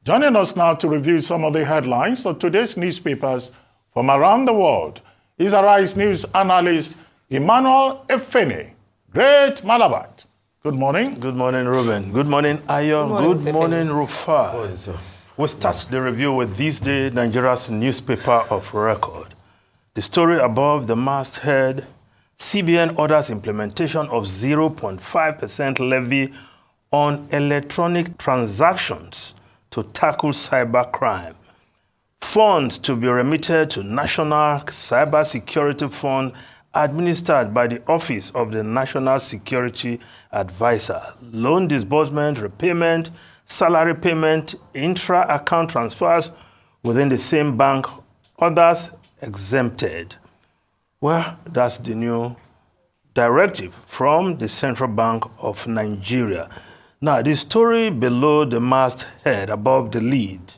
Joining us now to review some of the headlines of today's newspapers from around the world is Arise News analyst Emmanuel Efene. Great Malabite. Good morning. Good morning, Ruben. Good morning, Ayo. Good morning, Rufa. We start the review with this day Nigeria's newspaper of record. The story above the masthead: CBN orders implementation of 0.5% levy on electronic transactions to tackle cybercrime. Funds to be remitted to National Cybersecurity Fund administered by the Office of the National Security Advisor. Loan disbursement, repayment, salary payment, intra-account transfers within the same bank, others exempted. Well, that's the new directive from the Central Bank of Nigeria. Now, the story below the masthead, above the lead: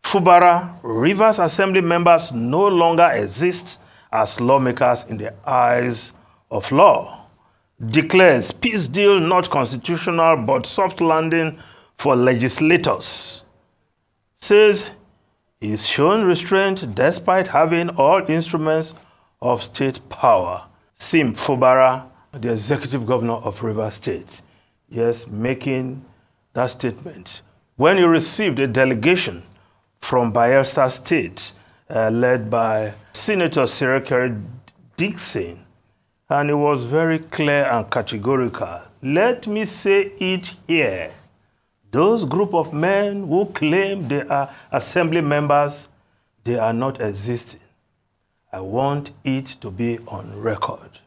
Fubara, Rivers Assembly members no longer exist as lawmakers in the eyes of law. Declares peace deal not constitutional but soft landing for legislators. Says he's shown restraint despite having all instruments of state power. Sim Fubara, the executive governor of Rivers State, yes, making that statement when he received a delegation from Bayelsa State led by Senator Sirikere Dixon, and it was very clear and categorical. Let me say it here. Those group of men who claim they are assembly members, they are not existing. I want it to be on record.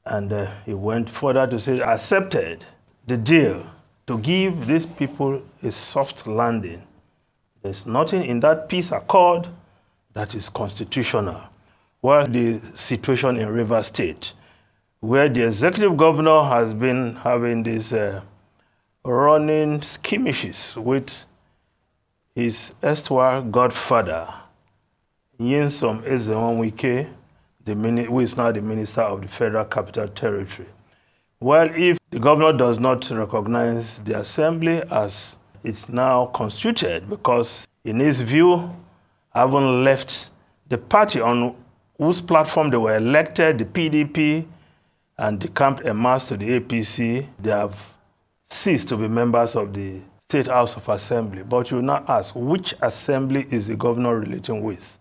And he went further to say, accepted the deal to give these people a soft landing. There's nothing in that peace accord that is constitutional. Well, the situation in Rivers State, where the executive governor has been having these running skirmishes with his erstwhile godfather, Nyesom Ezenwike, who is now the Minister of the Federal Capital Territory. Well, if the governor does not recognize the assembly as it's now constituted, because in his view, having left the party on whose platform they were elected, the PDP, and decamped en masse to the APC, they have ceased to be members of the State House of Assembly. But you will now ask, which assembly is the governor relating with?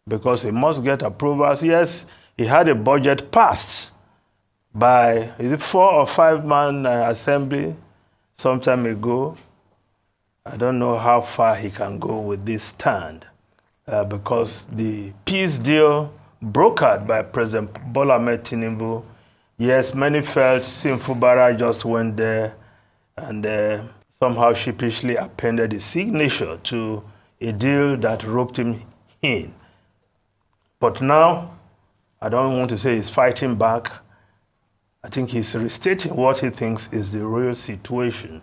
Because he must get approvals. Yes, he had a budget passed by, is it 4 or 5 man assembly some time ago. I don't know how far he can go with this stand because the peace deal brokered by President Bola Ahmed Tinubu, yes, many felt Sim Fubara just went there and somehow sheepishly appended his signature to a deal that roped him in. But now, I don't want to say he's fighting back. I think he's restating what he thinks is the real situation.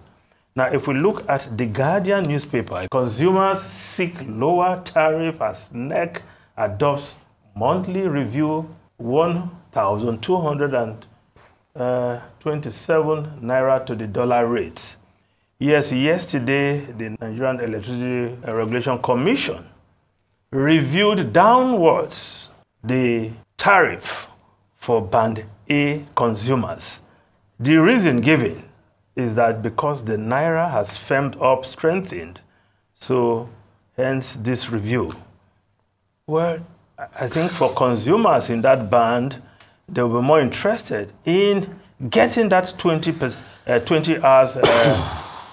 Now, if we look at the Guardian newspaper, consumers seek lower tariff as NEC adopts monthly review 1,227 naira to the dollar rate. Yes, yesterday, the Nigerian Electricity Regulation Commission reviewed downwards the tariff for Band A consumers. The reason given is that because the naira has firmed up, strengthened, so hence this review. Well, I think for consumers in that band, they will be more interested in getting that 20 hours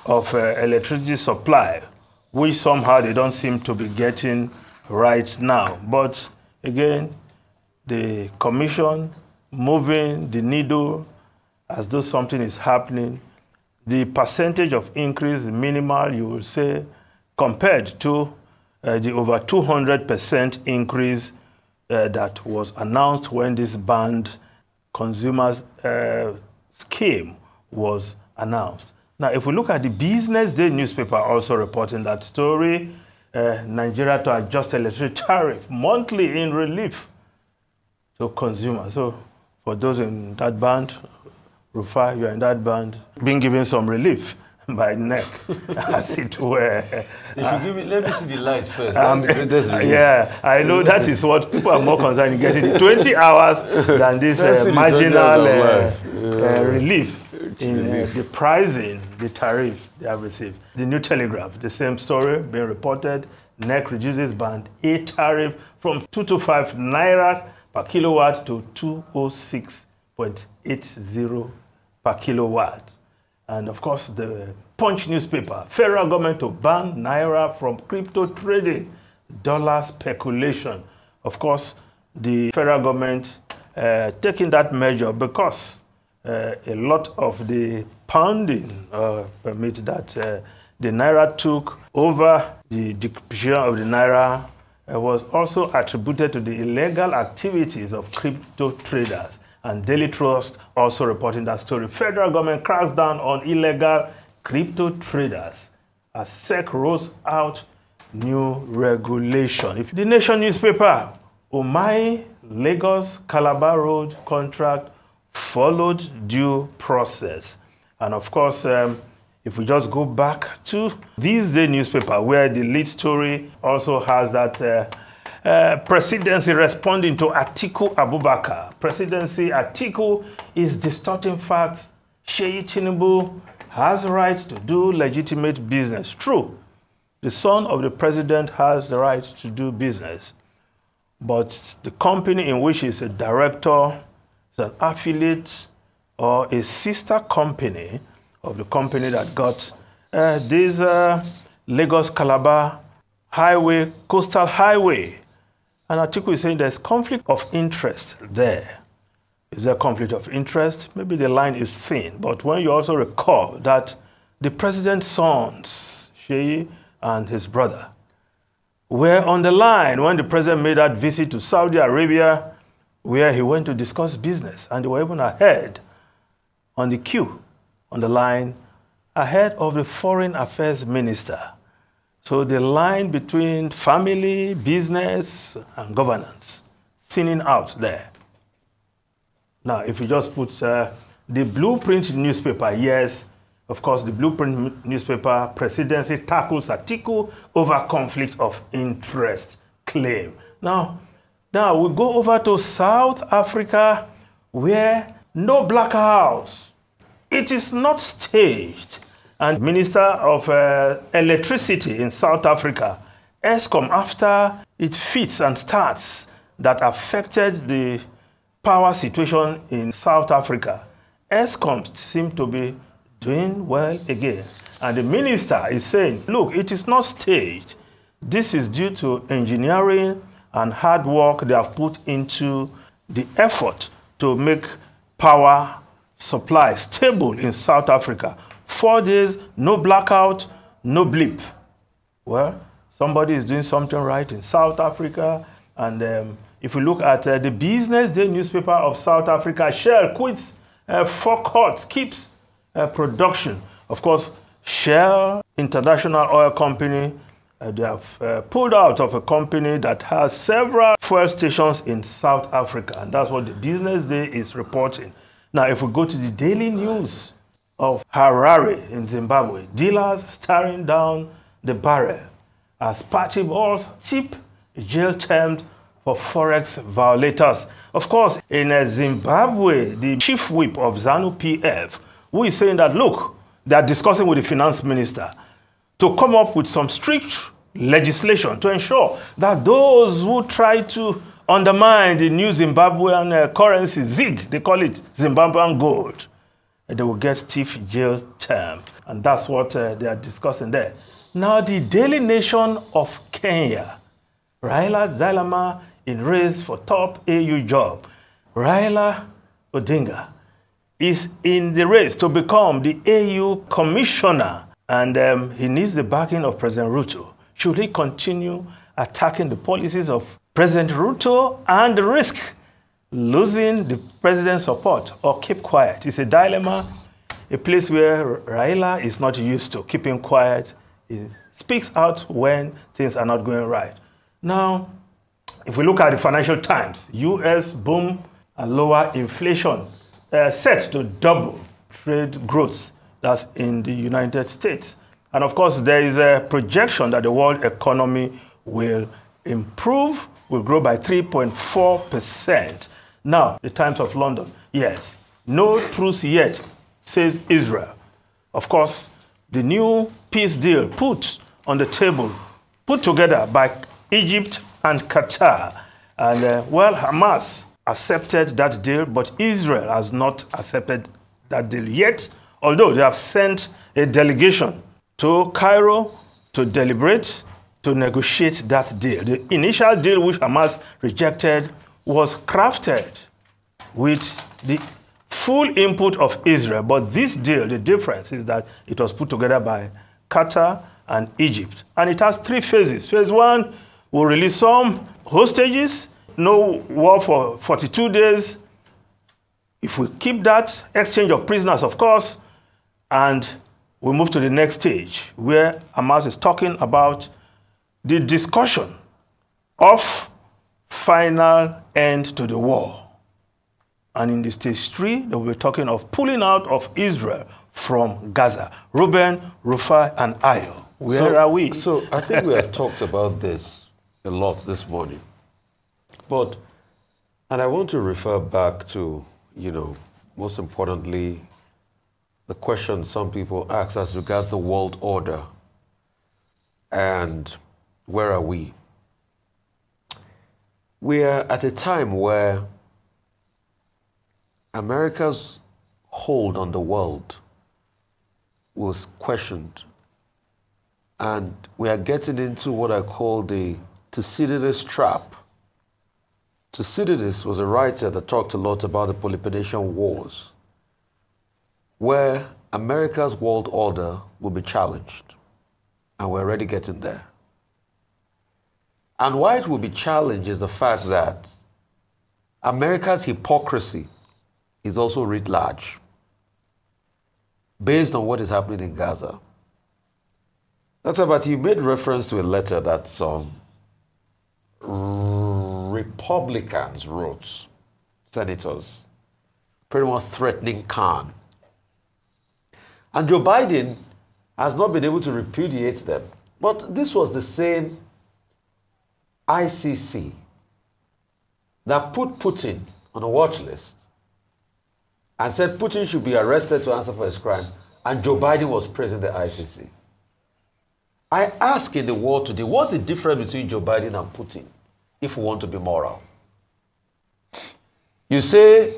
of electricity supply, which somehow they don't seem to be getting right now. But again, the commission moving the needle as though something is happening. The percentage of increase minimal, you will say, compared to the over 200% increase that was announced when this band consumers scheme was announced. Now, if we look at the Business Day newspaper also reporting that story, Nigeria to adjust electricity tariff monthly in relief to consumers. So for those in that band, Rufai, you are in that band, being given some relief. by neck, as it were. They should give me, let me see the lights first. That's the greatest relief. Yeah, I know that is what people are more concerned in getting 20 hours than this marginal relief in the pricing, the tariff they have received. The New Telegraph, the same story being reported. NEC reduces band A tariff from 225 naira per kilowatt to 206.80 per kilowatt. And of course, the Punch newspaper, federal government to ban naira from crypto trading, dollar speculation. Of course, the federal government taking that measure because a lot of the pounding permit that the naira took over the depreciation of the naira was also attributed to the illegal activities of crypto traders. And Daily Trust also reporting that story. Federal government cracks down on illegal crypto traders as SEC rolls out new regulation. If the Nation newspaper, Umai Lagos Calabar Road contract followed due process. And of course, if we just go back to this day newspaper, where the lead story also has that presidency responding to Atiku Abubakar. Presidency, Atiku is distorting facts. Sheyi Tinubu has the right to do legitimate business. True, the son of the president has the right to do business. But the company in which he's a director is an affiliate or a sister company of the company that got this Lagos Calabar highway, coastal highway. And Atiku is saying there's conflict of interest there. Is there conflict of interest? Maybe the line is thin, but when you also recall that the president's sons, Sheyi and his brother, were on the line when the president made that visit to Saudi Arabia, where he went to discuss business, and they were even ahead on the queue, on the line, ahead of the foreign affairs minister. So the line between family, business, and governance, thinning out there. Now, if you just put the Blueprint newspaper, yes, of course, the Blueprint newspaper, presidency tackles Atiku over conflict of interest claim. Now we go over to South Africa, where no black house. It is not staged. And Minister of Electricity in South Africa, Eskom, after it fits and starts that affected the power situation in South Africa, Eskom seems to be doing well again. And the minister is saying, look, it is not staged. This is due to engineering and hard work they have put into the effort to make power supply stable in South Africa. 4 days, no blackout, no blip. Well, somebody is doing something right in South Africa. And if we look at the Business Day newspaper of South Africa, Shell quits forecourt, keeps production. Of course, Shell, International Oil Company, they have pulled out of a company that has several fuel stations in South Africa. And that's what the Business Day is reporting. Now, if we go to the Daily News of Harare in Zimbabwe, dealers staring down the barrel as party balls cheap jail termed for forex violators. Of course, in Zimbabwe, the chief whip of ZANU-PF, who is saying that, look, they are discussing with the finance minister to come up with some strict legislation to ensure that those who try to undermine the new Zimbabwean currency, ZIG, they call it Zimbabwean gold, they will get stiff jail term. And that's what they are discussing there. Now, the Daily Nation of Kenya, Raila Zalama in race for top AU job. Raila Odinga is in the race to become the AU commissioner, and he needs the backing of President Ruto. Should he continue attacking the policies of President Ruto and risk losing the president's support, or keep quiet? It's a dilemma, a place where Raila is not used to keeping quiet. He speaks out when things are not going right. Now, if we look at the Financial Times, U.S. boom and lower inflation set to double trade growth That's in the United States. And of course, there is a projection that the world economy will improve, will grow by 3.4%. Now, the Times of London, yes, no truce yet, says Israel. Of course, the new peace deal put on the table, put together by Egypt and Qatar. And well, Hamas accepted that deal, but Israel has not accepted that deal yet, although they have sent a delegation to Cairo to deliberate, to negotiate that deal. The initial deal which Hamas rejected was crafted with the full input of Israel. But this deal, the difference is that it was put together by Qatar and Egypt. And it has 3 phases. Phase 1 will release some hostages, no war for 42 days. If we keep that, exchange of prisoners, of course, and we move to the next stage, where Hamas is talking about the discussion of final end to the war. And in the stage 3, they will be talking of pulling out of Israel from Gaza. Reuben, Rufai, and Ayo. Where are we? So I think we have talked about this a lot this morning. But, and I want to refer back to, most importantly, the question some people ask as regards the world order and where are we? We are at a time where America's hold on the world was questioned. And we are getting into what I call the Thucydides trap. Thucydides was a writer that talked a lot about the Peloponnesian Wars, where America's world order will be challenged. And we're already getting there. And why it will be challenged is the fact that America's hypocrisy is also writ large, based on what is happening in Gaza. Dr. But you made reference to a letter that some Republicans wrote, senators, pretty much threatening Khan. And Joe Biden has not been able to repudiate them. But this was the same ICC that put Putin on a watch list and said Putin should be arrested to answer for his crime, and Joe Biden was praising the ICC. I ask in the world today, what's the difference between Joe Biden and Putin, if we want to be moral? You say,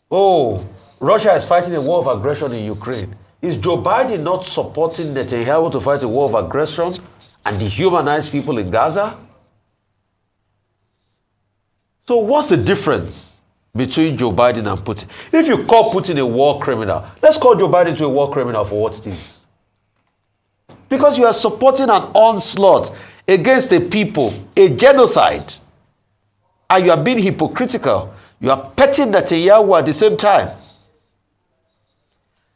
oh, Russia is fighting a war of aggression in Ukraine. Is Joe Biden not supporting Netanyahu to fight a war of aggression and dehumanize people in Gaza? So what's the difference between Joe Biden and Putin? If you call Putin a war criminal, let's call Joe Biden to a war criminal for what it is. Because you are supporting an onslaught against a people, a genocide, and you are being hypocritical. You are petting Netanyahu at the same time.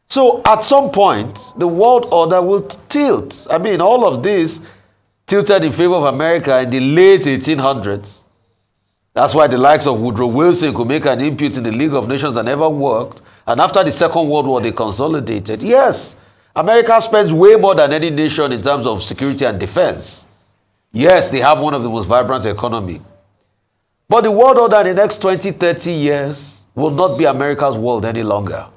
So at some point, the world order will tilt. I mean, all of this tilted in favor of America in the late 1800s. That's why the likes of Woodrow Wilson could make an input in the League of Nations that never worked. And after the Second World War, they consolidated. Yes, America spends way more than any nation in terms of security and defense. Yes, they have one of the most vibrant economies. But the world order in the next 20, 30 years will not be America's world any longer.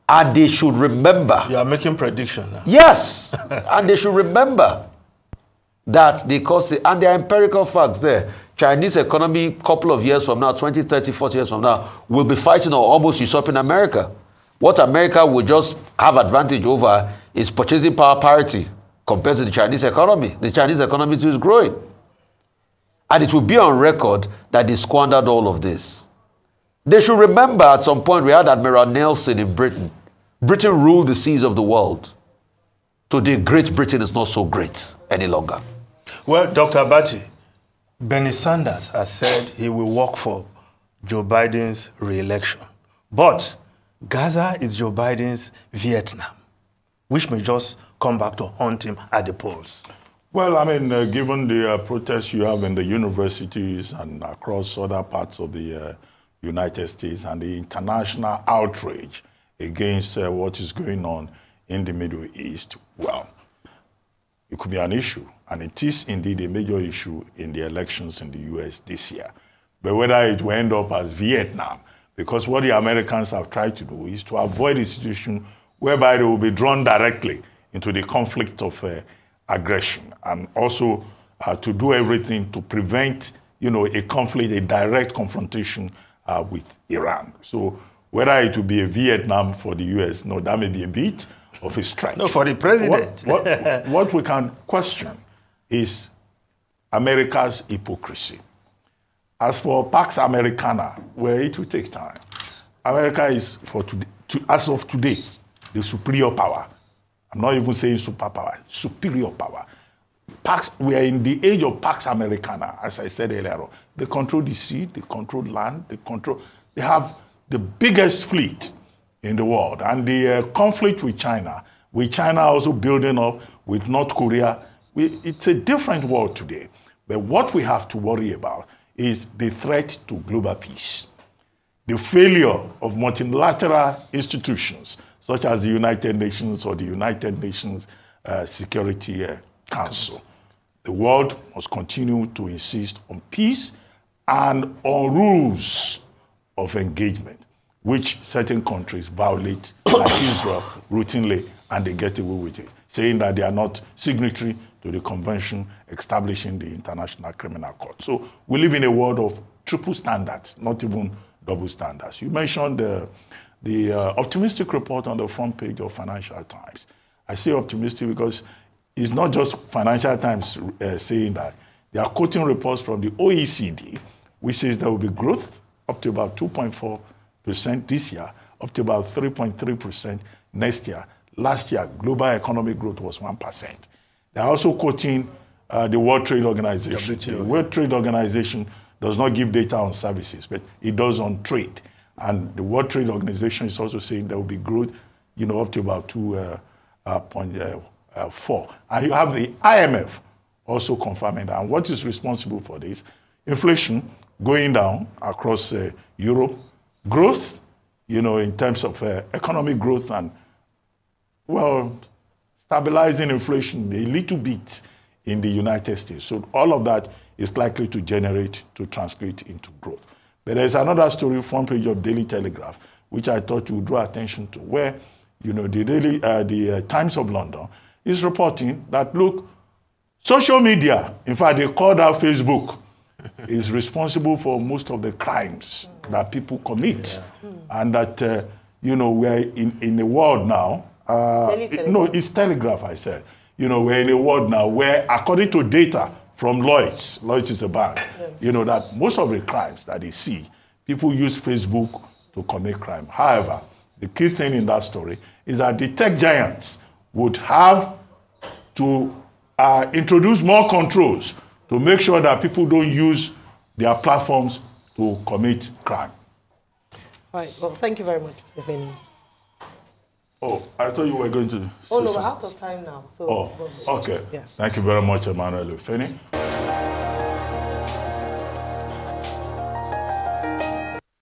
And they should remember. You are making prediction now. Yes. And they should remember that they cost it. And there are empirical facts there. Chinese economy, couple of years from now, 20, 30, 40 years from now, will be fighting or almost usurping America. What America will just have advantage over is purchasing power parity compared to the Chinese economy. The Chinese economy too is growing. And it will be on record that they squandered all of this. They should remember at some point we had Admiral Nelson in Britain. Britain ruled the seas of the world. Today, Great Britain is not so great any longer. Well, Dr. Abati, Bernie Sanders has said he will work for Joe Biden's re-election. But Gaza is Joe Biden's Vietnam, which may just come back to haunt him at the polls. Well, I mean, given the protests you have in the universities and across other parts of the United States and the international outrage against what is going on in the Middle East, well, it could be an issue, and it is indeed a major issue in the elections in the US this year. But whether it will end up as Vietnam, because what the Americans have tried to do is to avoid a situation whereby they will be drawn directly into the conflict of aggression, and also to do everything to prevent, a conflict, a direct confrontation with Iran. So whether it will be a Vietnam for the US, no, that may be a bit of a stretch. No, for the president. What we can question is America's hypocrisy. As for Pax Americana, well, it will take time. America is, as of today, the superior power. I'm not even saying superpower, superior power. We are in the age of Pax Americana, as I said earlier. They control the sea, they control land, they have the biggest fleet in the world. And the conflict with China also building up with North Korea, it's a different world today. But what we have to worry about is the threat to global peace. The failure of multilateral institutions, such as the United Nations or the United Nations Security Council. The world must continue to insist on peace and on rules of engagement, which certain countries violate, like Israel, routinely, and they get away with it, saying that they are not signatory to the convention establishing the International Criminal Court. So we live in a world of triple standards, not even double standards. You mentioned the optimistic report on the front page of Financial Times. I say optimistic because it's not just Financial Times saying that. They are quoting reports from the OECD, which says there will be growth up to about 2.4% this year, up to about 3.3% next year. Last year, global economic growth was 1%. They're also quoting the World Trade Organization. WTO. The World Trade Organization does not give data on services, but it does on trade. And the World Trade Organization is also saying there will be growth, up to about 2.4. And you have the IMF also confirming that. And what is responsible for this? Inflation going down across Europe, growth, in terms of economic growth, and, stabilizing inflation a little bit in the United States. So all of that is likely to translate into growth. But there's another story, front page of Daily Telegraph, which I thought you would draw attention to, where, the Times of London is reporting that, look, social media, in fact, they called out Facebook, is responsible for most of the crimes that people commit. Yeah. And that, we're in a world now, it's Telegraph, I said. We're in a world now where, according to data from Lloyds is a bank, that most of the crimes that they see, people use Facebook to commit crime. However, the key thing in that story is that the tech giants would have to introduce more controls to make sure that people don't use their platforms to commit crime. All right. Well, thank you very much, Mr. Feni. Oh, I thought you were going to say no, something. we're out of time now. So okay. Yeah. Thank you very much, Emmanuel Feni.